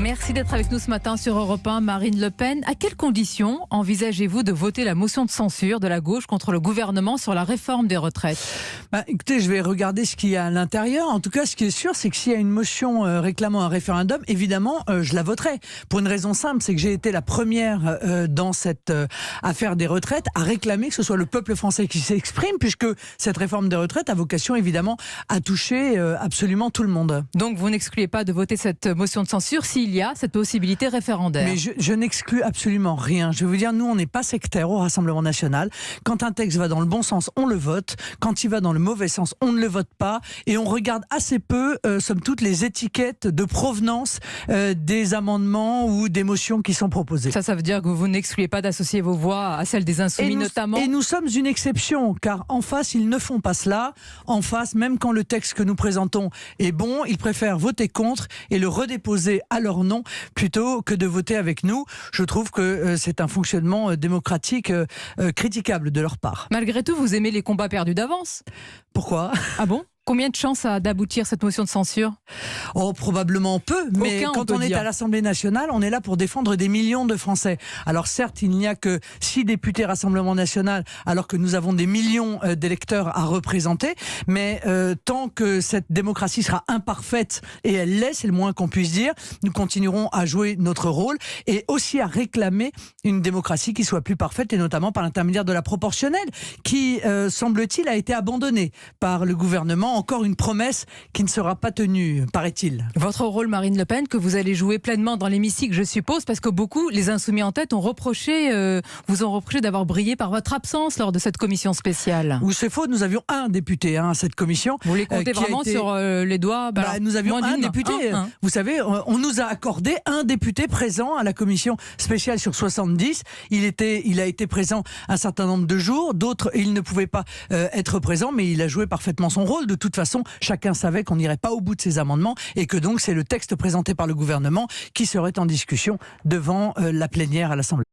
Merci d'être avec nous ce matin sur Europe 1. Marine Le Pen, à quelles conditions envisagez-vous de voter la motion de censure de la gauche contre le gouvernement sur la réforme des retraites ? Écoutez, je vais regarder ce qu'il y a à l'intérieur. En tout cas, ce qui est sûr, c'est que s'il y a une motion réclamant un référendum, évidemment, je la voterai. Pour une raison simple, c'est que j'ai été la première dans cette affaire des retraites à réclamer que ce soit le peuple français qui s'exprime, puisque cette réforme des retraites a vocation, évidemment, à toucher absolument tout le monde. Donc, vous n'excluez pas de voter cette motion de censure s'il y a cette possibilité référendaire. Mais je n'exclus absolument rien. Je vais vous dire, nous, on n'est pas sectaires au Rassemblement national. Quand un texte va dans le bon sens, on le vote. Quand il va dans le mauvais sens, on ne le vote pas. Et on regarde assez peu, somme toute, les étiquettes de provenance des amendements ou des motions qui sont proposées. Ça veut dire que vous n'excluez pas d'associer vos voix à celles des Insoumis notamment. Et nous sommes une exception, car en face, ils ne font pas cela. En face, même quand le texte que nous présentons est bon, ils préfèrent voter contre et le redéposer à leur nom plutôt que de voter avec nous. Je trouve que c'est un fonctionnement démocratique critiquable de leur part. Malgré tout, vous aimez les combats perdus d'avance. Pourquoi ? Ah bon ? Combien de chances a d'aboutir cette motion de censure ? Oh, probablement peu, mais quand on est à l'Assemblée nationale, on est là pour défendre des millions de Français. Alors certes, il n'y a que 6 députés Rassemblement national, alors que nous avons des millions d'électeurs à représenter, mais tant que cette démocratie sera imparfaite, et elle l'est, c'est le moins qu'on puisse dire, nous continuerons à jouer notre rôle, et aussi à réclamer une démocratie qui soit plus parfaite, et notamment par l'intermédiaire de la proportionnelle, qui, semble-t-il, a été abandonnée par le gouvernement. Encore une promesse qui ne sera pas tenue, paraît-il. Votre rôle, Marine Le Pen, que vous allez jouer pleinement dans l'hémicycle, je suppose, parce que beaucoup, les Insoumis en tête, vous ont reproché d'avoir brillé par votre absence lors de cette commission spéciale. Ou c'est faux, nous avions un député à cette commission. Vous les comptez vraiment sur les doigts Nous avions un député. Vous savez, on nous a accordé un député présent à la commission spéciale sur 70. Il a été présent un certain nombre de jours. D'autres, il ne pouvait pas être présent, mais il a joué parfaitement son rôle. De toute façon, chacun savait qu'on n'irait pas au bout de ces amendements et que donc c'est le texte présenté par le gouvernement qui serait en discussion devant la plénière à l'Assemblée.